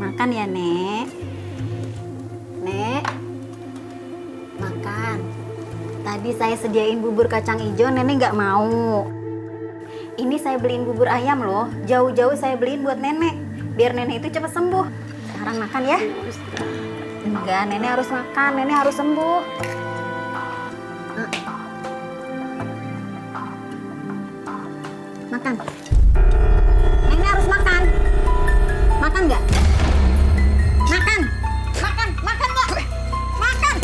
Makan ya, Nek. Nek, makan. Tadi saya sediain bubur kacang hijau, Nenek nggak mau. Ini saya beliin bubur ayam loh. Jauh-jauh saya beliin buat Nenek. Biar Nenek itu cepat sembuh. Sekarang makan ya. Enggak, Nenek harus makan. Nenek harus sembuh. Makan. Nenek harus makan. Makan nggak? Makan. Makan. Makan nggak? Makan.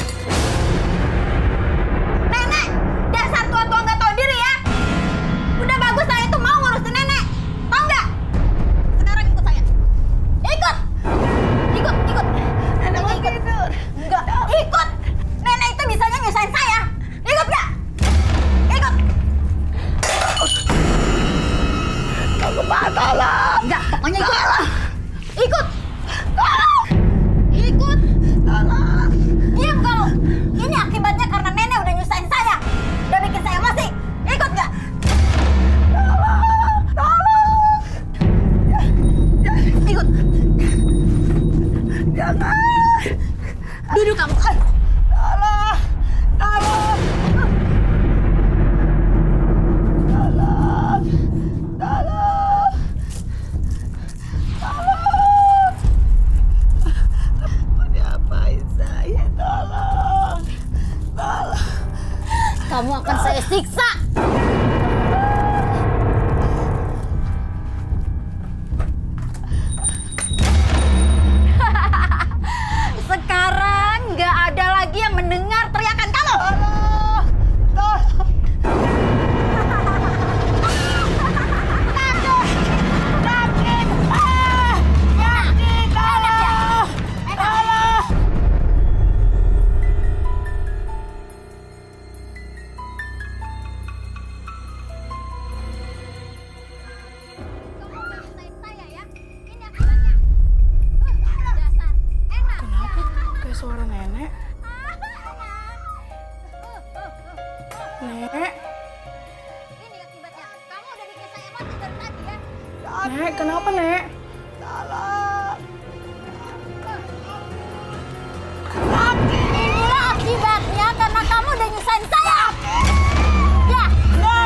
Nenek, dasar tua-tua nggak tahu diri ya. Udah bagus saya itu mau ngurusin Nenek. Tahu nggak? Sekarang ikut saya. Ikut. Ikut. Nenek mau tidur. Enggak. Ikut. Nenek itu bisanya nyusahin saya. Ikut nggak? Ikut. Aku patah lah. Enggak, pokoknya ikut. Ikut. Ikut. Diam kamu. Ini akibatnya karena Nenek udah nyusahin saya. Udah bikin saya emosi. Ikut nggak? Ikut. Jangan. Duduk kamu. Tolong. Mau diapain saya? Tolong. Kamu akan saya siksa. Sekarang nggak ada lagi yang mendengar teriakan kamu. Kayak suara nenek. Nek, Ini akibatnya. Kamu udah bikin saya emosi dari tadi ya. Nek, kenapa, Nek? Inilah akibatnya karena kamu udah nyusahin saya. Ya.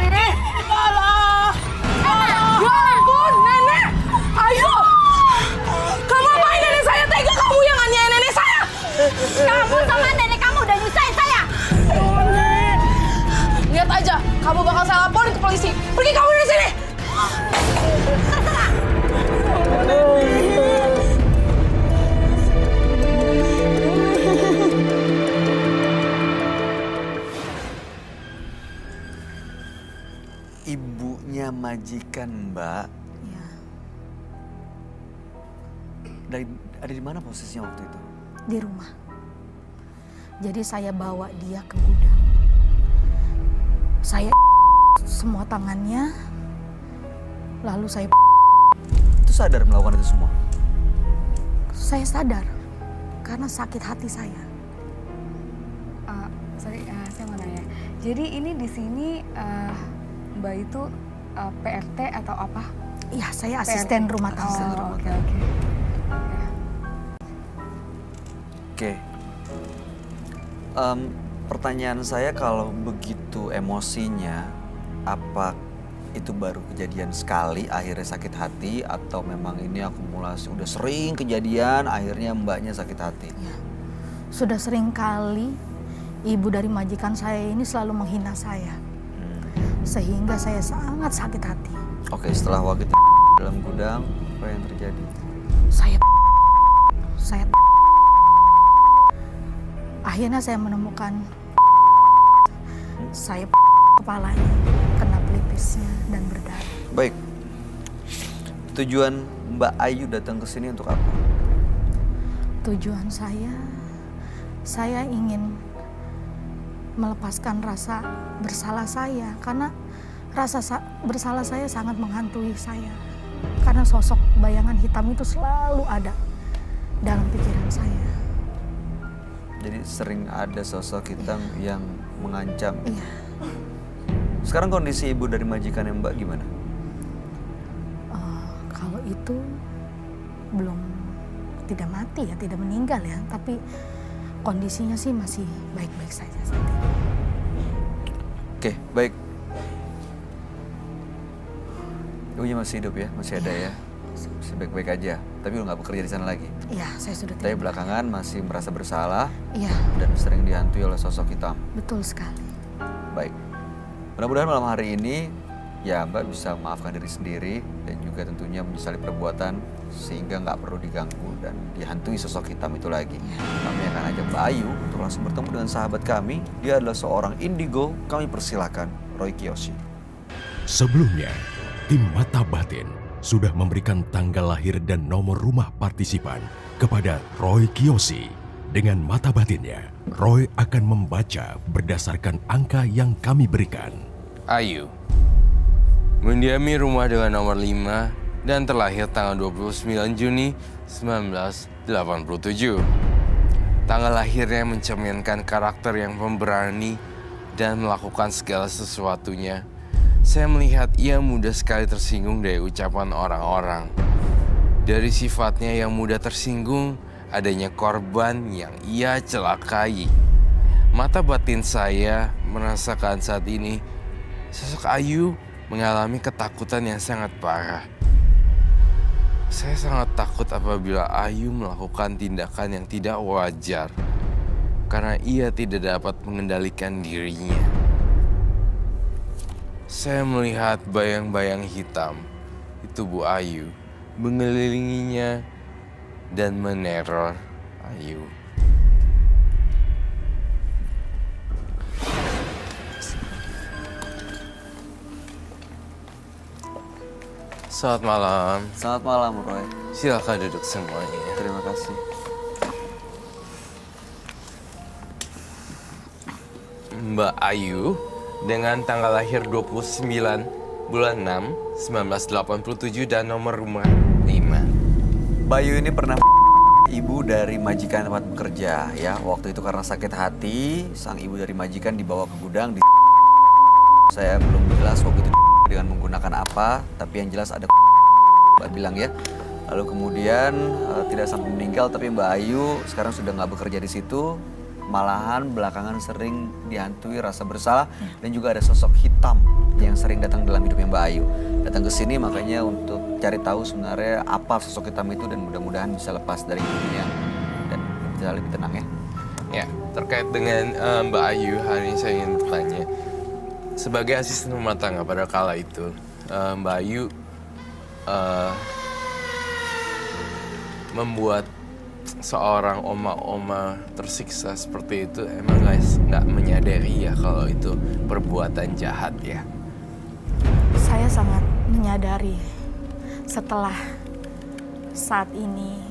Nek, tolong. Ya ampun, Nenek. Ayo. Kamu apain nenek saya? Tega kamu yang aniaya nenek saya. Kamu sama nenek kamu udah nyusahin saya. Oh, Nek. Lihat aja, kamu bakal saya laporin ke polisi. Pergi kamu dari sini. Terserah. Ibunya majikan Mbak. Ya, Ada di mana posisinya waktu itu? di rumah. Jadi saya bawa dia ke gudang. Saya semua tangannya, lalu Itu sadar melakukan itu semua? saya sadar karena sakit hati saya. Saya mau nanya. Jadi ini di sini Mbak itu PRT atau apa? Iya, saya asisten rumah tangga. Oh, oke. Oke. Pertanyaan saya kalau begitu emosinya, apa itu baru kejadian sekali akhirnya sakit hati atau memang ini akumulasi udah sering kejadian akhirnya Mbaknya sakit hati? Ya. Sudah sering kali ibu dari majikan saya ini selalu menghina saya. Sehingga saya sangat sakit hati. Oke, setelah waktu dalam gudang, apa yang terjadi? Saya akhirnya saya menemukan saya kepalanya kena pelipisnya dan berdarah. Baik. Tujuan Mbak Ayu datang ke sini untuk apa? Tujuan saya ingin melepaskan rasa bersalah saya karena rasa bersalah saya sangat menghantui saya. Karena sosok bayangan hitam itu selalu ada dalam pikiran saya. Jadi sering ada sosok hitam yang mengancam. Iya. Sekarang kondisi ibu dari majikan yang Mbak gimana? Kalau itu belum tidak mati ya, tidak meninggal ya, tapi kondisinya sih masih baik-baik saja saat ini. Oke, baik. Ibunya masih hidup ya, masih ada ya. Masih baik-baik aja. Tapi lu nggak bekerja di sana lagi. Iya, saya sudah Tapi tidak. belakangan masih merasa bersalah Iya, dan sering dihantui oleh sosok hitam. betul sekali. Baik. Mudah-mudahan malam hari ini ya Mbak bisa memaafkan diri sendiri dan juga tentunya menyesali perbuatan sehingga nggak perlu diganggu dan dihantui sosok hitam itu lagi. Kami akan ajak Mbak Ayu untuk langsung bertemu dengan sahabat kami. Dia adalah seorang indigo. Kami persilakan Roy Kiyoshi. Sebelumnya, tim Mata Batin sudah memberikan tanggal lahir dan nomor rumah partisipan kepada Roy Kiyoshi. Dengan mata batinnya, Roy akan membaca berdasarkan angka yang kami berikan. Ayu mendiami rumah dengan nomor 5 dan terlahir tanggal 29 Juni 1987. Tanggal lahirnya mencerminkan karakter yang pemberani dan melakukan segala sesuatunya. Saya melihat ia mudah sekali tersinggung dari ucapan orang-orang. Dari sifatnya yang mudah tersinggung, adanya korban yang ia celakai. Mata batin saya merasakan saat ini sosok Ayu mengalami ketakutan yang sangat parah. Saya sangat takut apabila Ayu melakukan tindakan yang tidak wajar karena ia tidak dapat mengendalikan dirinya. Saya melihat bayang-bayang hitam di tubuh Ayu mengelilinginya dan meneror Ayu. Selamat malam. Selamat malam Roy. Silakan duduk semuanya. Terima kasih. Mbak Ayu dengan tanggal lahir 29 bulan 6 1987 dan nomor rumah 5. Bayu ini pernah ibu dari majikan tempat bekerja ya. Waktu itu karena sakit hati, sang ibu dari majikan dibawa ke gudang di saya belum jelas waktu itu dengan menggunakan apa, tapi yang jelas ada Mbak bilang ya. Lalu kemudian tidak sampai meninggal, tapi Mbak Ayu sekarang sudah nggak bekerja di situ. Malahan belakangan sering dihantui rasa bersalah dan juga ada sosok hitam yang sering datang dalam hidupnya Mbak Ayu. Datang ke sini makanya untuk cari tahu sebenarnya apa sosok hitam itu dan mudah-mudahan bisa lepas dari hidupnya dan bisa lebih tenang ya. Ya, terkait dengan Mbak Ayu, hari ini saya ingin bertanya. Sebagai asisten rumah tangga pada kala itu, Mbak Ayu membuat seorang oma-oma tersiksa seperti itu, emang guys nggak menyadari ya kalau itu perbuatan jahat ya? Saya sangat menyadari setelah saat ini.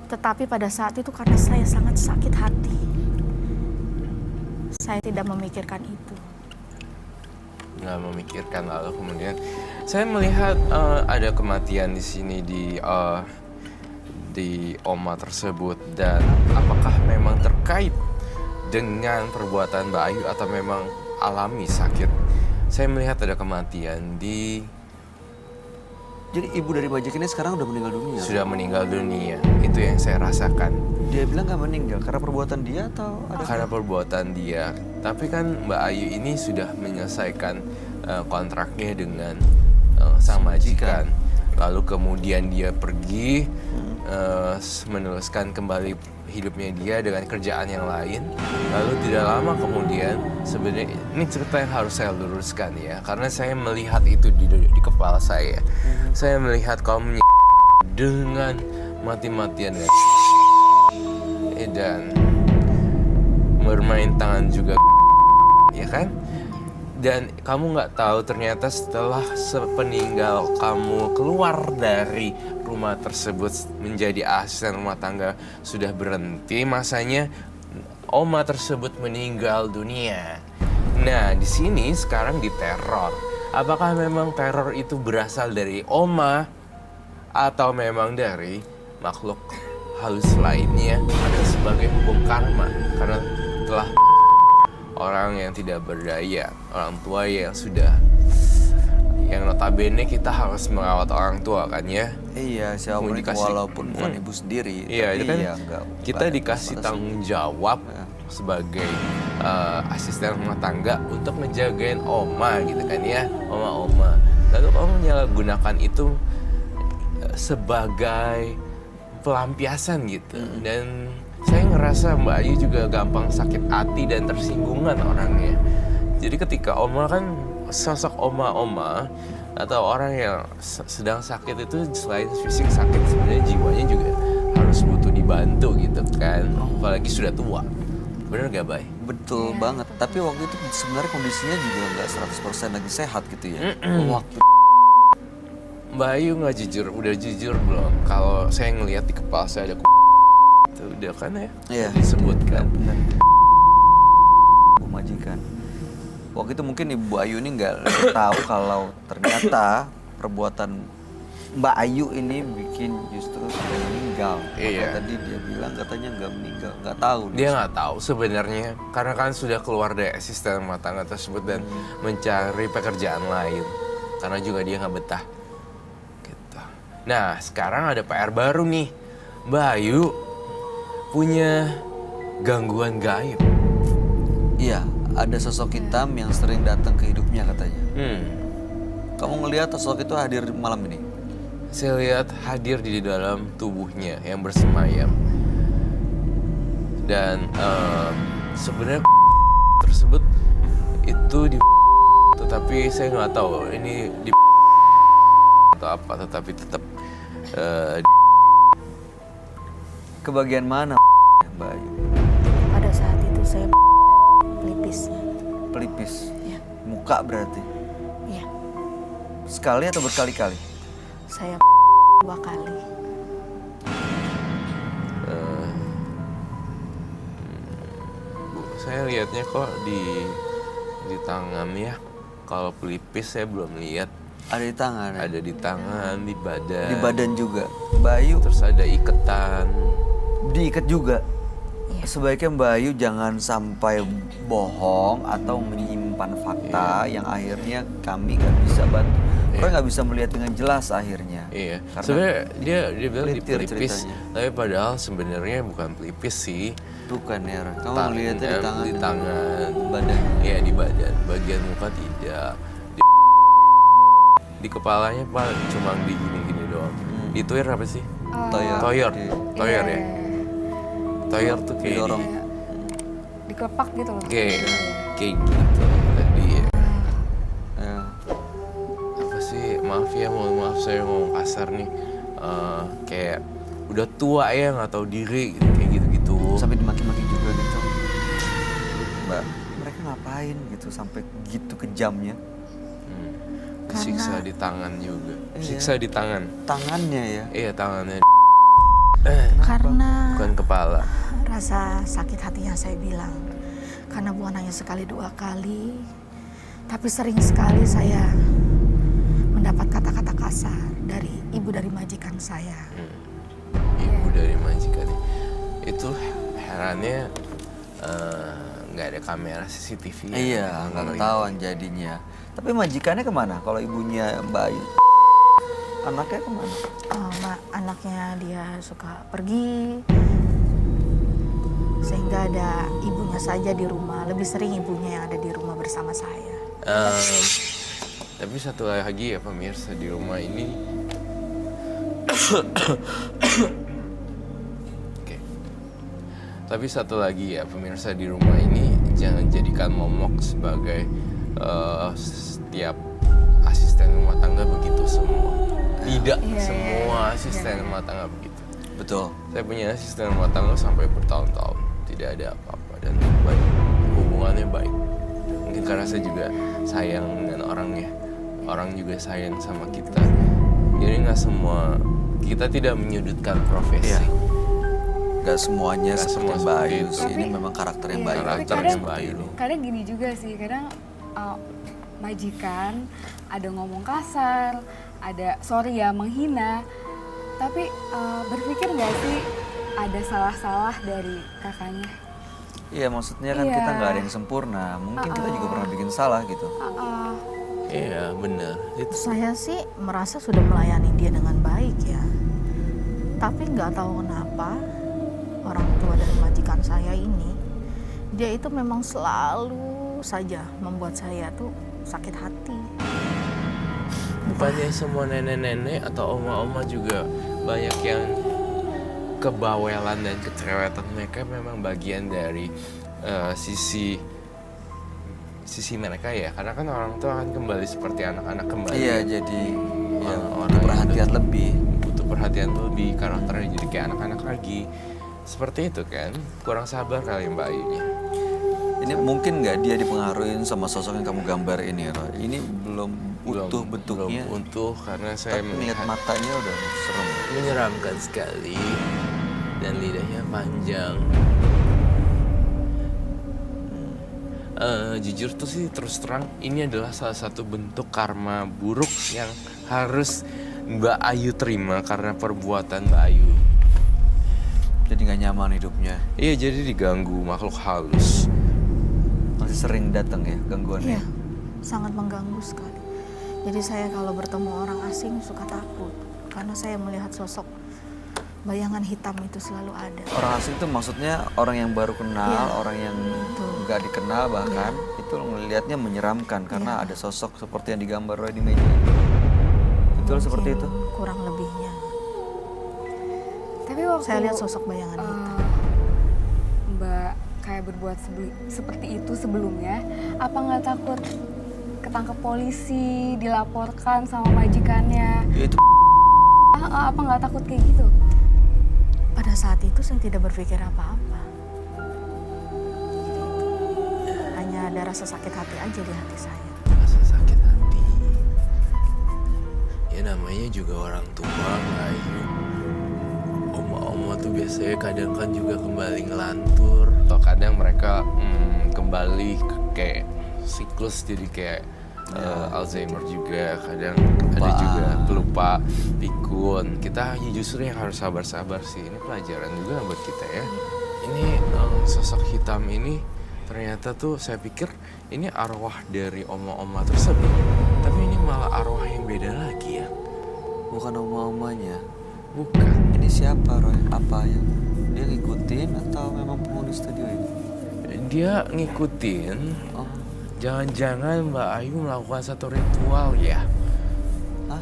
Tetapi pada saat itu karena saya sangat sakit hati, saya tidak memikirkan itu. Nggak memikirkan, lalu kemudian saya melihat ada kematian di sini di oma tersebut, dan apakah memang terkait dengan perbuatan Mbak Ayu atau memang alami sakit? Saya melihat ada kematian di... Jadi ibu dari majikan ini sekarang udah meninggal dunia? Sudah meninggal dunia, itu yang saya rasakan. Dia bilang nggak meninggal karena perbuatan dia atau ada? Karena perbuatan dia, tapi kan Mbak Ayu ini sudah menyelesaikan kontraknya dengan sang majikan. Lalu kemudian dia pergi meneruskan kembali hidupnya dia dengan kerjaan yang lain. Lalu tidak lama kemudian, sebenarnya ini cerita yang harus saya luruskan ya, karena saya melihat itu di kepala saya. Saya melihat kaum dengan mati-matian dan bermain tangan juga, ya kan? Dan kamu nggak tahu ternyata setelah sepeninggal kamu keluar dari rumah tersebut menjadi asisten rumah tangga, sudah berhenti masanya, oma tersebut meninggal dunia. Nah, di sini sekarang diteror. Apakah memang teror itu berasal dari oma atau memang dari makhluk halus lainnya atau sebagai hukum karma karena telah orang yang tidak berdaya, orang tua yang sudah yang notabene kita harus merawat orang tua kan ya. Iya, siapapun itu Dikasih- walaupun bukan ibu sendiri. Iya, tapi itu kan ya kita nggak ada dikasih batas. tanggung jawab sebagai asisten rumah tangga untuk ngejagain oma gitu kan ya, oma-oma. Lalu kamu menyalahgunakan itu sebagai pelampiasan gitu. Dan saya ngerasa Mbak Ayu juga gampang sakit hati dan tersinggungan orangnya. Jadi ketika oma kan sosok oma-oma atau orang yang sedang sakit itu selain fisik sakit sebenarnya jiwanya juga harus butuh dibantu gitu kan, apalagi sudah tua. Bener gak, Bay? Betul banget. Tapi waktu itu sebenarnya kondisinya juga nggak 100% lagi sehat gitu ya. Waktu Mbak Ayu nggak jujur, udah jujur belum? Kalau saya ngelihat di kepala saya ada itu udah kan ya, Iya. disebutkan. benar. Bu majikan. Waktu itu mungkin Ibu Ayu ini nggak tahu kalau ternyata perbuatan Mbak Ayu ini bikin justru sudah meninggal. Iya. Maka tadi dia bilang katanya nggak meninggal, nggak tahu. Dia nggak tahu sebenarnya karena kan sudah keluar dari asisten rumah tangga tersebut dan mencari pekerjaan lain karena juga dia nggak betah. Gitu. Nah sekarang ada PR baru nih, Mbak Ayu punya gangguan gaib. Iya, ada sosok hitam yang sering datang ke hidupnya katanya. Hmm. Kamu ngelihat sosok itu hadir malam ini? Saya lihat hadir di dalam tubuhnya yang bersemayam. Dan sebenarnya tersebut itu di tetapi saya nggak tahu ini di atau apa, tetapi tetap Ke bagian mana Mbak Ayu? Pada saat itu saya pelipisnya. Pelipis? Ya, Muka berarti? ya. Sekali atau berkali-kali? Saya 2 kali. Bu, saya lihatnya kok di tangan ya. Kalau pelipis saya belum lihat. Ada di tangan ya? Ada di tangan, di badan. Di badan juga? Mbak Ayu Terus ada iketan. diikat juga? Iya. Sebaiknya Mbak Ayu jangan sampai bohong atau menyimpan fakta yang akhirnya kami nggak bisa bantu. Roy nggak bisa melihat dengan jelas akhirnya. Iya. Karena Sebenarnya dia bilang di pelintir pelipis, ceritanya. tapi padahal sebenarnya bukan pelipis sih. bukan ya, Roy. Kamu Tangan, melihatnya di tangan. di tangan, badan. Iya di badan. Bagian muka tidak. Di kepalanya pak cuma di gini-gini doang. Di tuir apa sih? Toyor. Toyor. Di- Toyor ya. Toyor tuh kayak Didorong. Dikepak gitu loh. kayak gitu tadi ya. Ya. Apa sih, maaf ya, mohon maaf saya ngomong kasar nih. Kayak udah tua ya nggak tahu diri gitu, kayak gitu-gitu. Sampai dimaki-maki juga gitu. Mbak, mereka ngapain gitu sampai gitu kejamnya? Disiksa di tangan juga. Iya. Siksa di tangan. Tangannya ya. Iya tangannya. Karena Bukan kepala. rasa sakit hati yang saya bilang. Karena bukan hanya sekali 2 kali, tapi sering sekali saya mendapat kata-kata kasar dari ibu dari majikan saya. Ibu dari majikan. Itu herannya nggak ada kamera CCTV. Iya, nggak ketahuan jadinya. Tapi majikannya kemana? Kalau ibunya Mbak Ayu, anaknya kemana? Anaknya dia suka pergi, sehingga ada ibunya saja di rumah. Lebih sering ibunya yang ada di rumah bersama saya. Tapi satu lagi ya pemirsa di rumah ini. Oke. Tapi satu lagi ya pemirsa di rumah ini jangan jadikan momok sebagai setiap asisten rumah tangga begitu semua. Tidak semua asisten rumah tangga begitu. Betul. Saya punya asisten rumah tangga sampai bertahun-tahun tidak ada apa-apa dan baik, hubungannya baik. Mungkin karena saya juga sayang dengan orangnya, orang juga sayang sama kita. Jadi nggak semua, kita tidak menyudutkan profesi. Iya. Gak semuanya Nggak seperti semua Mbak seperti Ayu itu. sih. Ini memang karakter yang Iya, Mbak Ayu. tapi Karakternya kadang- Mbak Ayu nih. Kadang gini juga sih, kadang majikan ada ngomong kasar, ada sorry ya menghina, tapi berpikir nggak sih ada salah-salah dari kakaknya? Iya, maksudnya kan Iya. kita nggak ada yang sempurna. Mungkin kita juga pernah bikin salah gitu. Iya, benar. Itu Saya sih merasa sudah melayani dia dengan baik ya. Tapi nggak tahu kenapa orang tua dari majikan saya ini, dia itu memang selalu saja membuat saya tuh sakit hati. bukannya semua nenek-nenek atau oma-oma juga banyak yang kebawelan dan kecerewetan mereka memang bagian dari sisi mereka ya, karena kan orang tua akan kembali seperti anak-anak kembali. Iya, jadi ya, Orang butuh perhatian itu lebih. butuh perhatian lebih, karakternya jadi kayak anak-anak lagi. Seperti itu kan, kurang sabar kali Mbak Ayunya. Ini mungkin nggak dia dipengaruhi sama sosok yang kamu gambar ini, Roy? Ini belum utuh bentuknya. Belum utuh karena saya Tapi melihat melihat matanya udah serem. menyeramkan sekali dan lidahnya panjang. Jujur tuh sih terus terang ini adalah salah satu bentuk karma buruk yang harus Mbak Ayu terima karena perbuatan Mbak Ayu. Jadi nggak nyaman hidupnya. Iya, jadi diganggu makhluk halus. Masih sering datang ya gangguannya. Iya, sangat mengganggu sekali. Jadi saya kalau bertemu orang asing suka takut karena saya melihat sosok bayangan hitam itu selalu ada. Orang asing itu maksudnya orang yang baru kenal, Iya, orang yang betul. nggak dikenal bahkan itu melihatnya menyeramkan karena Iya. ada sosok seperti yang digambar Roy di meja. Betul seperti itu. Kurang lebihnya. Tapi waktu Saya lihat sosok bayangan hitam. Mbak kayak berbuat seperti itu sebelumnya, apa nggak takut ketangkep polisi, dilaporkan sama majikannya? Ya itu Apa nggak takut kayak gitu? Pada saat itu saya tidak berpikir apa-apa. Hanya ada rasa sakit hati aja di hati saya. Rasa sakit hati. Ya namanya juga orang tua Mbak Ayu. Oma-oma tuh biasanya kadang kan juga kembali ngelantur. Atau kadang mereka kembali kayak siklus jadi kayak Alzheimer juga. Kadang ada juga pelupa, pikun. Kita hanya justru yang harus sabar-sabar sih. Ini pelajaran juga buat kita ya. Ini sosok hitam ini ternyata tuh saya pikir ini arwah dari oma-oma tersebut. Tapi ini malah arwah yang beda lagi ya. bukan oma-omanya. Bukan. Ini siapa Roy? Apa yang dia ngikutin atau memang penghuni studio ini? Dia ngikutin. Oh, Jangan-jangan Mbak Ayu melakukan satu ritual ya? hah?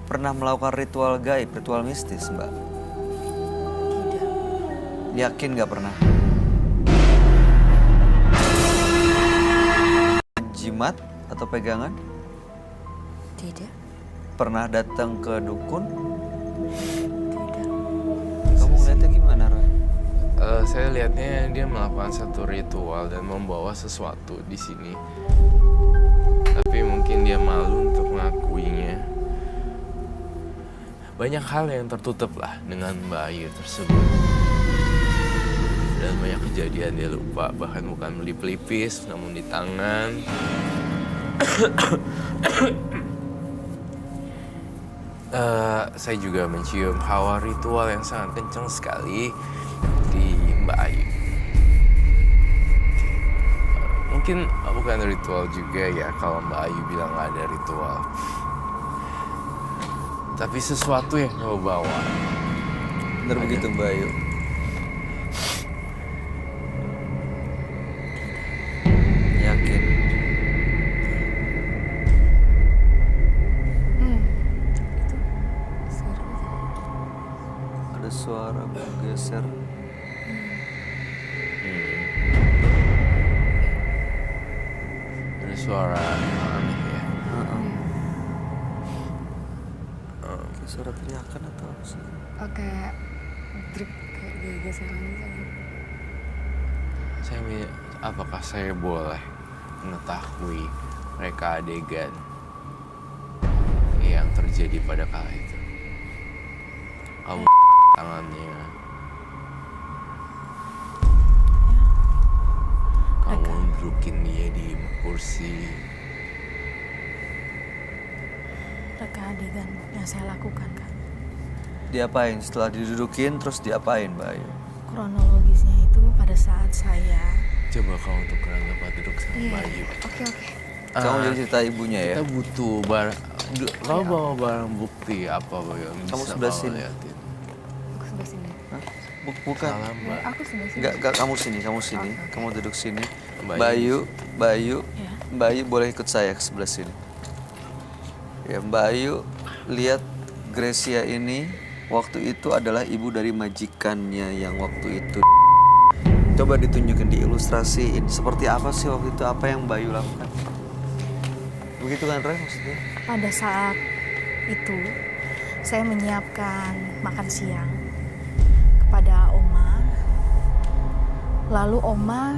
Pernah melakukan ritual gaib, ritual mistis, Mbak? Tidak. Yakin nggak pernah? Jimat atau pegangan? Tidak. Pernah datang ke dukun? Tidak. Kamu ngeliatnya gimana, Roy? Saya lihatnya dia melakukan satu ritual dan membawa sesuatu di sini. Tapi mungkin dia malu untuk mengakuinya. Banyak hal yang tertutup lah dengan Mbak Ayu tersebut. Dan banyak kejadian dia lupa, bahkan bukan di pelipis, namun di tangan. Saya juga mencium hawa ritual yang sangat kencang sekali di Mbak Ayu. Mungkin bukan ritual juga ya kalau Mbak Ayu bilang nggak ada ritual. Tapi sesuatu yang kau bawa. Bener begitu, Mbak Ayu? Yakin? Ada suara bergeser. Ada suara yang aneh ya. Kayak suara teriakan atau apa sih? Oke, drip kayak geseran gitu. Apakah saya boleh mengetahui reka adegan yang terjadi pada kala itu? Kamu tangannya, kamu dudukin dia di kursi. Reka adegan yang saya lakukan kan. Diapain? Setelah didudukin terus diapain, Mbak Ayu? Kronologisnya itu pada saat saya Coba kamu tukeran tempat duduk sama Mbak Ayu. Oke. Kamu jadi cerita ibunya ya? Kita butuh barang. Kau bawa barang bukti apa yang Kamu bisa sebelah kau sini. liatin? Aku sebelah sini. Bukan. Salam, Mbak. Aku sebelah sini. Enggak, kamu sini, kamu sini. Kamu duduk sini. Bayu. Mbak Ayu boleh ikut saya ke sebelah sini. Ya, Mbak Ayu lihat Gracia ini waktu itu adalah ibu dari majikannya yang waktu itu. Coba ditunjukin, diilustrasiin seperti apa sih waktu itu, apa yang Mbak Ayu lakukan. Begitu kan, Roy, maksudnya? Pada saat itu saya menyiapkan makan siang kepada Oma. Lalu Oma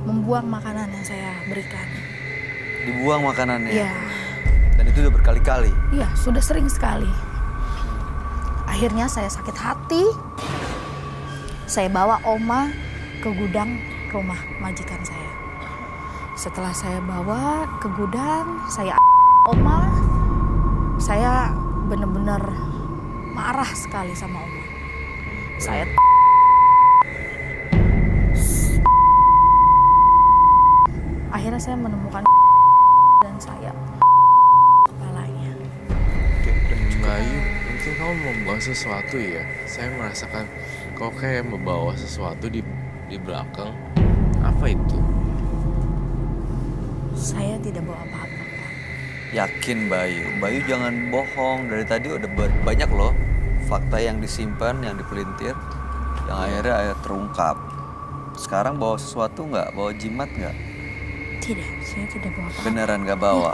membuang makanan yang saya berikan. Dibuang makanannya. Iya. Dan itu udah berkali-kali. Iya, sudah sering sekali. Akhirnya saya sakit hati. Saya bawa Oma ke gudang rumah majikan saya. Setelah saya bawa ke gudang, saya Oma, saya benar-benar marah sekali sama Oma. Saya akhirnya saya menemukan dan saya kepalanya. Bayu, mungkin kamu membawa sesuatu ya. Saya merasakan kau kayak membawa sesuatu di belakang. Apa itu? Saya tidak bawa apa-apa, Pak. Yakin Bayu, Bayu jangan bohong. Dari tadi udah banyak loh fakta yang disimpan, yang dipelintir, yang akhirnya terungkap. Sekarang bawa sesuatu nggak? Bawa jimat nggak? Tidak, saya tidak bawa apa-apa. Beneran nggak bawa?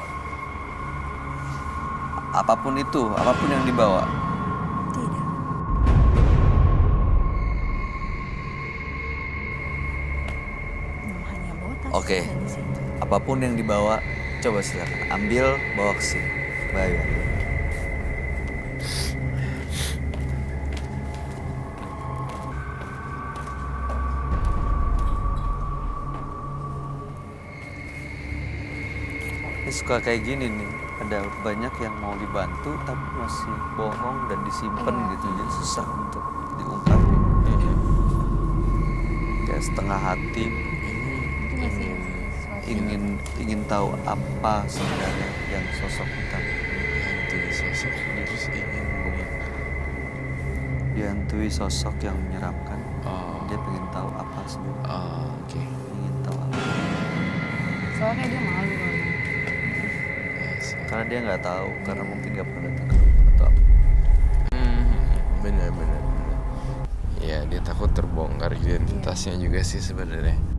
Apapun itu, apapun yang dibawa. Tidak. Hanya bawa tas Oke. dan di situ. Apapun yang dibawa, coba silakan ambil, bawa ke sini. Bayu. Ini suka kayak gini nih, ada banyak yang mau dibantu tapi masih bohong dan disimpan gitu, jadi susah untuk diungkapin. Kayak setengah hati ingin tahu apa sebenarnya yang sosok hitam. Itu sosok terus ingin Dihantui sosok yang menyeramkan. Oh, Dia pengen tahu apa sebenarnya. oke. Ingin tahu apa. Soalnya dia malu kalau Yes. Karena dia nggak tahu, karena mungkin nggak pernah datang ke rumah atau apa. Benar. Ya, dia takut terbongkar identitasnya juga sih sebenarnya.